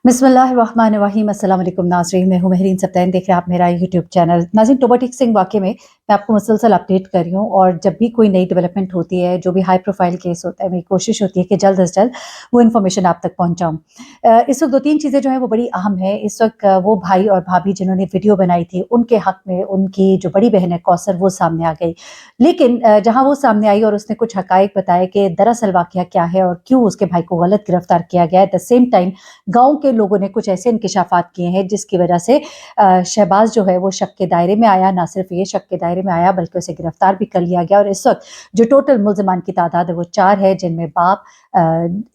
बिस्मिल्लाहिर्रहमानिर्रहीम। अस्सलाम वालेकुम नाज़रीन, मैं हूँ महरीन सब्तैन, देख रहे हैं आप मेरा यूट्यूब चैनल। नाज़रीन, टोबा सिंह वाक़े में मैं आपको मुसलसल अपडेट कर रही हूँ और जब भी कोई नई डेवलपमेंट होती है, जो भी हाई प्रोफाइल केस होता है, मेरी कोशिश होती है कि जल्द से जल्द वो इन्फॉर्मेशन आप तक पहुँचाऊँ। इस वक्त 2-3 चीज़ें जो हैं वो बड़ी अहम है। इस वक्त वो भाई और भाभी जिन्होंने वीडियो बनाई थी, उनके हक़ में उनकी जो बड़ी बहन है कौसर, वो सामने आ गई। लेकिन जहाँ वो सामने आई और उसने कुछ हक़ाइक़ बताए कि दरअसल वाक़या क्या है और क्यों उसके भाई को गलत गिरफ्तार किया गया है। एट द सेम टाइम गाँव के लोगों ने कुछ ऐसे इंकिशाफ़ात किए हैं जिसकी वजह से शहबाज़ जो है वो शक के दायरे में आया। ना सिर्फ ये शक के दायरे में आया बल्कि उसे गिरफ्तार भी कर लिया गया और इस वक्त जो टोटल मुल्ज़िमान की तादाद है वो 4 है, जिनमें बाप,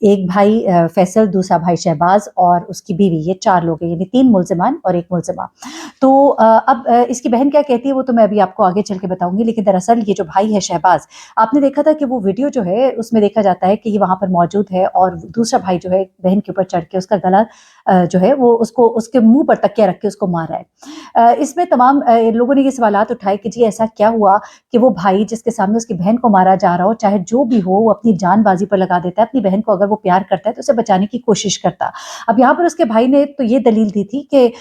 एक भाई फैसल, दूसरा भाई शहबाज़ और उसकी बीवी, ये 4 लोग हैं, यानी 3 मुल्ज़िमान और 1 मुल्ज़िमा। तो अब इसकी बहन क्या कहती है वो तो मैं अभी आपको आगे चल के बताऊँगी। लेकिन दरअसल ये जो भाई है शहबाज़, आपने देखा था कि वो वीडियो जो है उसमें देखा जाता है कि ये वहाँ पर मौजूद है और दूसरा भाई जो है बहन के ऊपर चढ़ के उसका गला जो है वो उसको उसके मुँह पर तकिया रख के उसको मारा है। इसमें तमाम लोगों ने ये सवालात उठाए कि जी ऐसा क्या हुआ कि वो भाई जिसके सामने उसकी बहन को मारा जा रहा हो, चाहे जो भी हो, वो अपनी जान बाजी पर लगा देता है। अपनी बहन को अगर वो प्यार करता है तो उसे बचाने की कोशिश करता। अब यहाँ पर उसके भाई ने तो ये दलील दी थी कि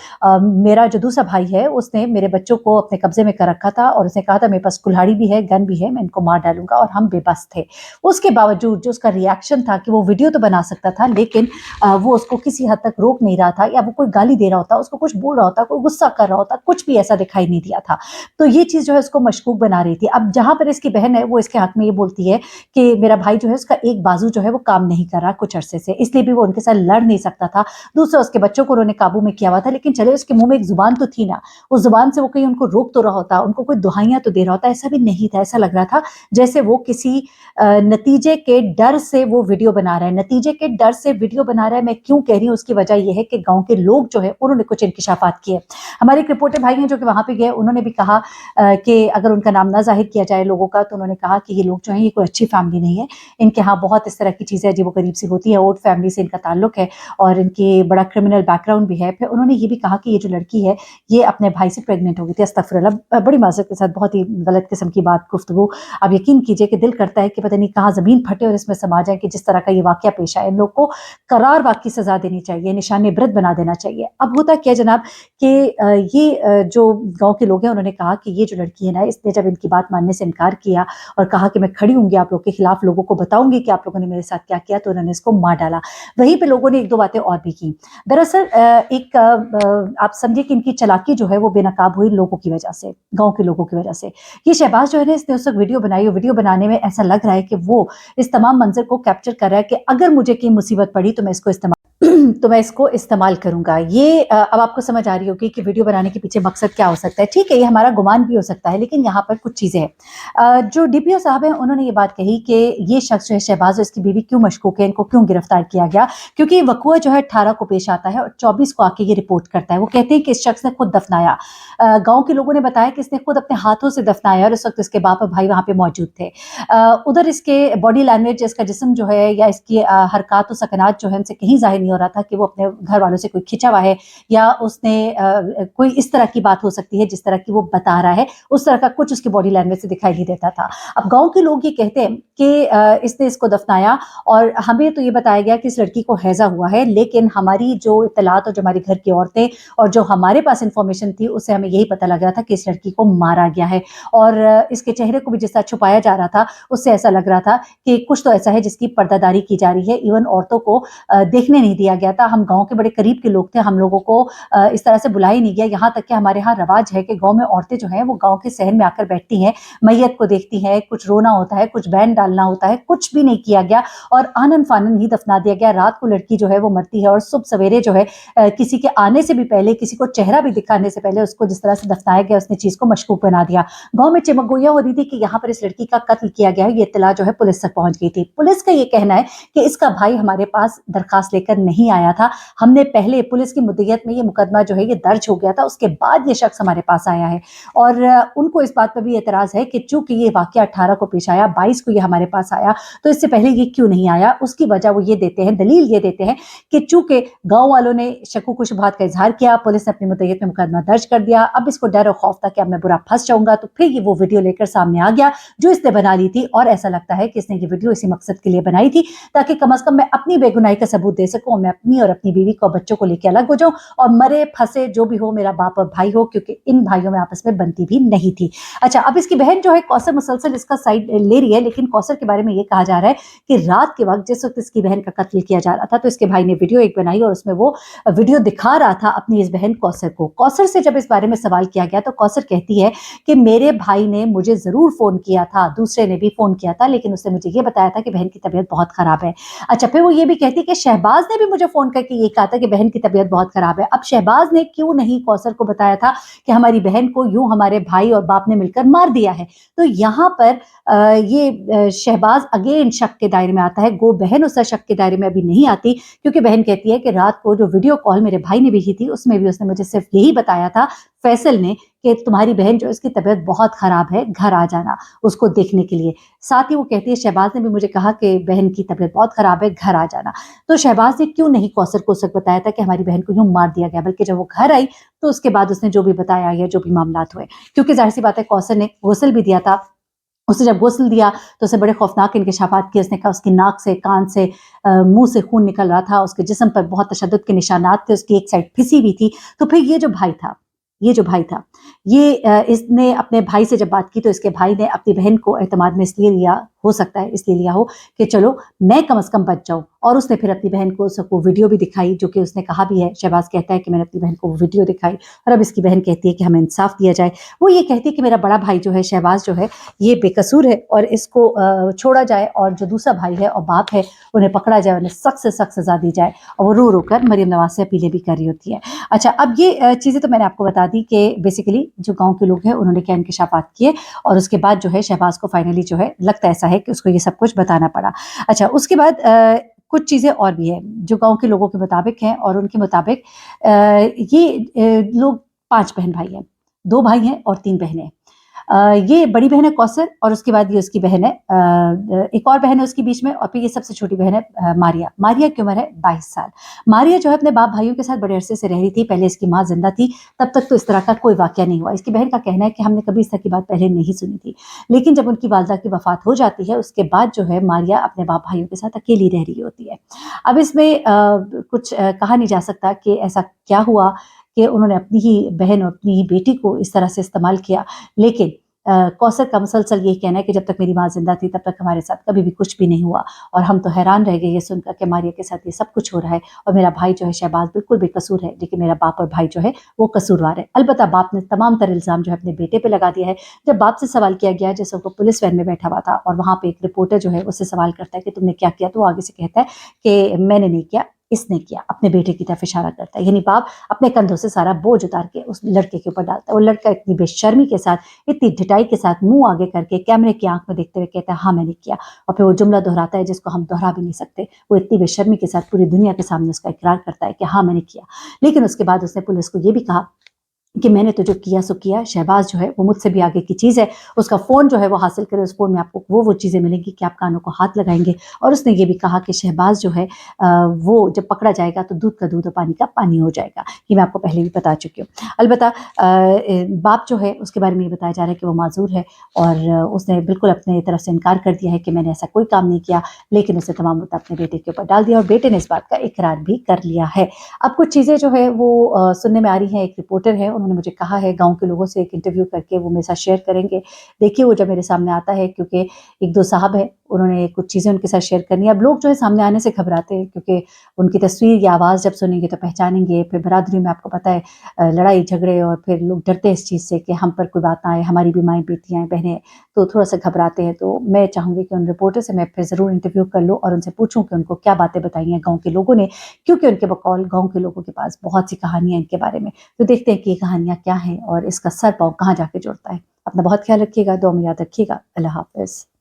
मेरा जो दूसरा भाई है उसने मेरे बच्चों को अपने कब्जे में कर रखा था और उसने कहा था मेरे पास कुल्हाड़ी भी है, गन भी है, मैं इनको मार डालूंगा, और हम बेबस थे। उसके बावजूद जो उसका रिएक्शन था कि वो वीडियो तो बना सकता था लेकिन वो उसको किसी हद तक रोक नहीं रहा था, या वो कोई गाली दे रहा होता, उसको कुछ बोल रहा होता, कोई गुस्सा कर रहा होता, कुछ भी ऐसा दिखाई नहीं दिया था। तो ये चीज़ जो है उसको मशकूक बना रही थी। अब जहाँ पर इसकी बहन है वो इसके हक में ये बोलती है कि मेरा भाई जो है उसका एक बाजू जो है वो काम नहीं कर रहा कुछ अरसे से, इसलिए भी वो उनके साथ लड़ नहीं सकता था। दूसरा, उसके बच्चों को उन्होंने काबू में किया हुआ था, लेकिन चले उसके मुँह में एक ज़ुबान तो थी ना, उस ज़ुबान से वो कहीं उनको रोक तो रहा होता, उनको कोई दुहाइयाँ तो दे रहा होता, ऐसा भी नहीं था। ऐसा लग रहा था जैसे वो किसी नतीजे के डर से वो वीडियो बना रहा है। नतीजे के डर से वीडियो बना रहा है, मैं क्यों कह रही हूँ उसकी वजह ये है कि गाँव के लोग जो है उन्होंने कुछ इंकिशाफात किए। हमारे एक रिपोर्टर भाई हैं जो कि वहाँ पे गए, उन्होंने भी कहा कि अगर उनका नाम ना ज़ाहिर किया जाए लोगों का, तो उन्होंने कहा कि ये लोग जो हैं ये कोई अच्छी फैमिली नहीं है। इनके यहाँ बहुत इस तरह की चीज़ें अजीबो-गरीब सी होती है, ओट फैमिली से इनका ताल्लुक है और इनकी बड़ा क्रिमिनल बैकग्राउंड भी है। फिर उन्होंने ये भी कहा कि ये जो लड़की है ये अपने भाई से प्रेग्नेंट हो गई थी। अस्तगफिरुल्लाह, बड़ी माज़रत के साथ बहुत ही गलत किस्म की बात गुफ्तगू। आप यकीन कीजिए कि दिल करता है कि पता नहीं कहाँ ज़मीन फटे और इसमें समा जाए कि जिस तरह का ये वाक़या पेश आया। इन लोग को करार वाक़ई सज़ा देनी चाहिए, निशान-ए-इबरत बना देना चाहिए। अब होता क्या जनाब कि ये जो गाँव के लोग हैं उन्होंने कहा कि ये जो लड़की है ना, इसने जब इनकी बात मानने से इनकार किया और कहा कि मैं खड़ी होंगी आप लोग के खिलाफ, लोगों को बताऊँगी कि आप लोगों ने मेरे साथ क्या किया, तो उन्होंने इसको मार डाला। वहीं पे लोगों ने 1-2 बातें और भी की। दरअसल आप समझिए कि इनकी चालाकी जो है वो बेनकाब हुई लोगों की वजह से, गाँव के लोगों की वजह से। ये शहबाज़ जो है ना, इसने उस वक़्त वीडियो बनाई और वीडियो बनाने में ऐसा लग रहा है कि वो इस तमाम मंज़र को कैप्चर कर रहा है कि अगर मुझे कहीं मुसीबत पड़ी तो मैं इसको तो मैं इसको इस्तेमाल करूँगा। ये अब आपको समझ आ रही होगी कि वीडियो बनाने के पीछे मकसद क्या हो सकता है। ठीक है, ये हमारा गुमान भी हो सकता है, लेकिन यहाँ पर कुछ चीज़ें हैं। जो डीपीओ साहब हैं उन्होंने ये बात कही कि ये शख्स जो है शहबाज़ और इसकी बीवी क्यों मशकूक है, इनको क्यों गिरफ्तार किया गया? क्योंकि ये वक़्आ जो है 18 को पेश आता है और 24 को आके ये रिपोर्ट करता है। वो कहते हैं कि इस शख्स ने खुद दफ़नाया। गाँव के लोगों ने बताया कि इसने खुद अपने हाथों से दफ़नाया और उस वक़्त इसके बाप और भाई वहाँ पे मौजूद थे। उधर इसके बॉडी लैंग्वेज, इसका जिस्म जो है या इसकी हरकत और सकनात जो है उनसे कहीं ज़ाहिर नहीं हो रहा था कि वो अपने घर वालों से कोई खिंचा हुआ है या उसने कोई इस तरह की बात हो सकती है जिस तरह की वो बता रहा है, उस तरह का कुछ उसकी बॉडी लैंग्वेज से दिखाई नहीं देता था। अब गाँव के लोग ये कहते हैं कि इसने इसको दफ़नाया और हमें तो ये बताया गया कि इस लड़की को हैज़ा हुआ है, लेकिन हमारी जो इत्तलात और जो हमारी घर की औरतें और जो हमारे पास इन्फॉर्मेशन थी उससे हमें यही पता लग रहा था कि इस लड़की को मारा गया है और इसके चेहरे को भी जिस तरह छुपाया जा रहा था उससे ऐसा लग रहा था कि कुछ तो ऐसा है जिसकी पर्दादारी की जा रही है। इवन औरतों को देखने नहीं दिया गया था। हम गाँव के बड़े करीब के लोग थे, हम लोगों को इस तरह से बुलाया ही नहीं गया। यहाँ तक कि हमारे यहाँ रवाज है कि गाँव में औरतें जो हैं वो गाँव के सहन में आकर बैठती हैं, मैयत को देखती हैं, कुछ रोना होता है, कुछ बैन डालना होता है, कुछ भी नहीं किया गया और आनन-फानन ही दफना दिया गया। रात को लड़की जो है वो मरती है और सुबह सवेरे जो है किसी के आने से भी पहले, किसी को चेहरा भी दिखाने से पहले उसको जिस तरह से दफनाया गया उसने चीज़ को मशकूक बना दिया। गाँव में चिमगोइयाँ हो रही थी कि यहाँ पर इस लड़की का कत्ल किया गया है, ये इत्तला जो है पुलिस तक पहुँच गई थी। पुलिस का ये कहना है कि इसका भाई हमारे पास दरखास्त लेकर नहीं आया था। हमने पहले पुलिस की मुद्दत में ये मुकदमा जो है ये दर्ज हो गया था, उसके बाद ये शख्स हमारे पास आया है और उनको इस बात पर भी एतराज़ है कि चूँकि ये वाक़या 18 को पेश आया, 22 को ये हमारे पास आया, तो इससे पहले ये क्यों नहीं आया? उसकी वजह वो ये देते हैं, दलील ये देते हैं कि चूँकि गाँव वालों ने शक व शुबहात का इज़हार किया, पुलिस ने अपनी मुद्दत में मुकदमा दर्ज कर दिया, अब इसको डर और खौफ था कि अब मैं बुरा फँस जाऊँगा, तो फिर ये वो वीडियो लेकर सामने आ गया जो इसने बना ली थी और ऐसा लगता है कि इसने ये वीडियो इसी मकसद के लिए बनाई थी ताकि कम से कम मैं अपनी बेगुनाही का सबूत दे सकूँ और मैं अपनी और अपनी बीवी को, बच्चों को लेके अलग हो जाऊं और मरे फंसे जो भी हो मेरा बाप और भाई हो, क्योंकि इन भाइयों में आपस में बनती भी नहीं थी। अच्छा, अब इसकी बहन जो है कौसर मुसलसल इसका साइड ले रही है, लेकिन कौसर के बारे में ये कहा जा रहा है कि रात के वक्त जिस वक्त इसकी बहन का कत्ल किया जा रहा था तो इसके भाई ने वीडियो एक बनाई और उसमें वो वीडियो दिखा रहा था अपनी इस बहन कौसर को। कौसर से जब इस बारे में सवाल किया गया तो कौसर कहती है कि मेरे भाई ने मुझे जरूर फोन किया था, दूसरे ने भी फोन किया था, लेकिन उसने मुझे ये बताया था कि बहन की तबीयत बहुत खराब है। अच्छा, फिर वो ये भी कहती है कि शहबाज ने भी मुझे फोन करके ये कहा था कि बहन की तबीयत बहुत खराब है। अब शहबाज ने क्यों नहीं कौसर को बताया था कि हमारी बहन को यूं हमारे भाई और बाप ने मिलकर मार दिया है? तो यहाँ पर ये शहबाज अगेन शक के दायरे में आता है। गो बहन उस शक के दायरे में अभी नहीं आती, क्योंकि बहन कहती है कि रात को जो वीडियो कॉल मेरे भाई ने भी की थी उसमें भी उसने मुझे सिर्फ यही बताया था, फैसल ने, कि तुम्हारी बहन जो इसकी तबीयत बहुत खराब है, घर आ जाना उसको देखने के लिए। साथ ही वो कहती है शहबाज ने भी मुझे कहा कि बहन की तबीयत बहुत खराब है, घर आ जाना। तो शहबाज ने क्यों नहीं कौसर को सच बताया था कि हमारी बहन को यूं मार दिया गया, बल्कि जब वो घर आई तो उसके बाद उसने जो भी बताया या जो भी मामलात हुए, क्योंकि जाहिर सी बात है कौसर ने गुस्ल भी दिया था। उसने जब गुस्ल दिया तो उसे बड़े खौफनाक इंकशाफात किए। उसने कहा उसकी नाक से, कान से, मुंह से खून निकल रहा था, उसके जिस्म पर बहुत तशद्दुद के निशानात थे, उसकी एक साइड फिसी हुई थी। तो फिर ये जो भाई था, इसने अपने भाई से जब बात की तो इसके भाई ने अपनी बहन को एतमाद में इसलिए लिया, हो सकता है इसलिए लिया हो कि चलो मैं कम से कम बच जाऊं, और उसने फिर अपनी बहन को सबको वीडियो भी दिखाई, जो कि उसने कहा भी है, शहबाज कहता है कि मैंने अपनी बहन को वीडियो दिखाई। और अब इसकी बहन कहती है कि हमें इंसाफ दिया जाए। वो ये कहती है कि मेरा बड़ा भाई जो है शहबाज जो है ये बेकसूर है और इसको छोड़ा जाए, और जो दूसरा भाई है और बाप है उन्हें पकड़ा जाए, उन्हें सख्त से सख्त सजा दी जाए। और वो रो रो कर मरियम नवाज से अपीलें भी कर रही होती है। अच्छा, अब ये चीज़ें तो मैंने आपको बता दी कि बेसिकली जो गांव के लोग हैं उन्होंने क्या इंकशाफात किए, और उसके बाद जो है शहबाज को फाइनली जो है लगता ऐसा है कि उसको ये सब कुछ बताना पड़ा। अच्छा, उसके बाद कुछ चीज़ें और भी है जो गांव के लोगों के मुताबिक हैं, और उनके मुताबिक लोग 5 बहन भाई हैं, 2 भाई हैं और 3 बहनें हैं। ये बड़ी बहन है कौसर, और उसके बाद ये उसकी बहन है, एक और बहन है उसकी बीच में, और फिर ये सबसे छोटी बहन है मारिया। मारिया की उम्र है 22 साल। मारिया जो है अपने बाप भाइयों के साथ बड़े अरसे से रह रही थी। पहले इसकी माँ जिंदा थी तब तक तो इस तरह का कोई वाकया नहीं हुआ। इसकी बहन का कहना है कि हमने कभी इस तरह की बात पहले नहीं सुनी थी, लेकिन जब उनकी वालदा की वफात हो जाती है उसके बाद जो है मारिया अपने बाप भाइयों के साथ अकेली रह रही होती है। अब इसमें कुछ कहा नहीं जा सकता कि ऐसा क्या हुआ कि उन्होंने अपनी ही बहन और अपनी ही बेटी को इस तरह से इस्तेमाल किया, लेकिन कौसर का मुसलसल यही कहना है कि जब तक मेरी माँ जिंदा थी तब तक हमारे साथ कभी भी कुछ भी नहीं हुआ, और हम तो हैरान रह गए ये सुनकर कि मारिया के साथ ये सब कुछ हो रहा है, और मेरा भाई जो है शहबाज बिल्कुल बेकसूर है, लेकिन मेरा बाप और भाई जो है वो कसूरवार है। अलबत्ता बाप ने तमाम तर इल्ज़ाम जो है अपने बेटे पे लगा दिया है। जब बाप से सवाल किया गया, जैसे वो पुलिस वैन में बैठा हुआ था और वहाँ पे एक रिपोर्टर जो है उससे सवाल करता है कि तुमने क्या किया, तो वो आगे से कहता है कि मैंने नहीं किया, इसने किया, अपने बेटे की तरफ इशारा करता है। यानी बाप अपने कंधों से सारा बोझ उतार के उस लड़के के ऊपर डालता है। वो लड़का इतनी बेशर्मी के साथ, इतनी ढिठाई के साथ मुंह आगे करके कैमरे की आंख में देखते हुए कहता है हाँ मैंने किया, और फिर वो जुमला दोहराता है जिसको हम दोहरा भी नहीं सकते। वो इतनी बेशर्मी के साथ पूरी दुनिया के सामने उसका इकरार करता है कि हाँ मैंने किया। लेकिन उसके बाद उसने पुलिस को ये भी कहा कि मैंने तो जो किया सो किया, शहबाज जो है वो मुझसे भी आगे की चीज़ है, उसका फ़ोन जो है वो हासिल करे, उस फ़ोन में आपको वो चीज़ें मिलेंगी कि आप कानों को हाथ लगाएंगे। और उसने ये भी कहा कि शहबाज जो है वो जब पकड़ा जाएगा तो दूध का दूध और पानी का पानी हो जाएगा। ये मैं आपको पहले भी बता चुकी हूँ। अलबत्ता बाप जो है उसके बारे में ये बताया जा रहा है कि वो माजूर है, और उसने बिल्कुल अपने तरफ से इनकार कर दिया है कि मैंने ऐसा कोई काम नहीं किया, लेकिन उसने तमाम मुद्दा अपने बेटे के ऊपर डाल दिया, और बेटे ने इस बात का इकरार भी कर लिया है। अब कुछ चीज़ें जो है वो सुनने में आ रही हैं। एक रिपोर्टर है, उन्होंने मुझे कहा है गाँव के लोगों से एक इंटरव्यू करके वो मेरे साथ शेयर करेंगे। देखिए वो जब मेरे सामने आता है, क्योंकि 1-2 साहब हैं, उन्होंने कुछ चीज़ें उनके साथ शेयर करनी है। अब लोग जो है सामने आने से घबराते हैं, क्योंकि उनकी तस्वीर या आवाज़ जब सुनेंगे तो पहचानेंगे। फिर बरादरी में आपको पता है लड़ाई झगड़े, और फिर लोग डरते हैं इस चीज़ से कि हम पर कोई बात ना आए, हमारी भी माएँ बेटियाँ हैं, बहनें, तो थोड़ा-सा घबराते हैं। तो मैं चाहूँगी कि उन रिपोर्टर से मैं फिर ज़रूर इंटरव्यू कर लूँ और उनसे पूछूँ कि उनको क्या बातें बताई हैं गाँव के लोगों ने, क्योंकि उनके बकौल गाँव के लोगों के पास बहुत सी कहानियाँ इनके बारे में। तो देखते हैं कि ये कहानियाँ क्या हैं और इसका सर पाँव कहाँ जाके जुड़ता है। अपना बहुत ख्याल रखिएगा, दुआ में याद रखिएगा। अल्लाह हाफ़िज़।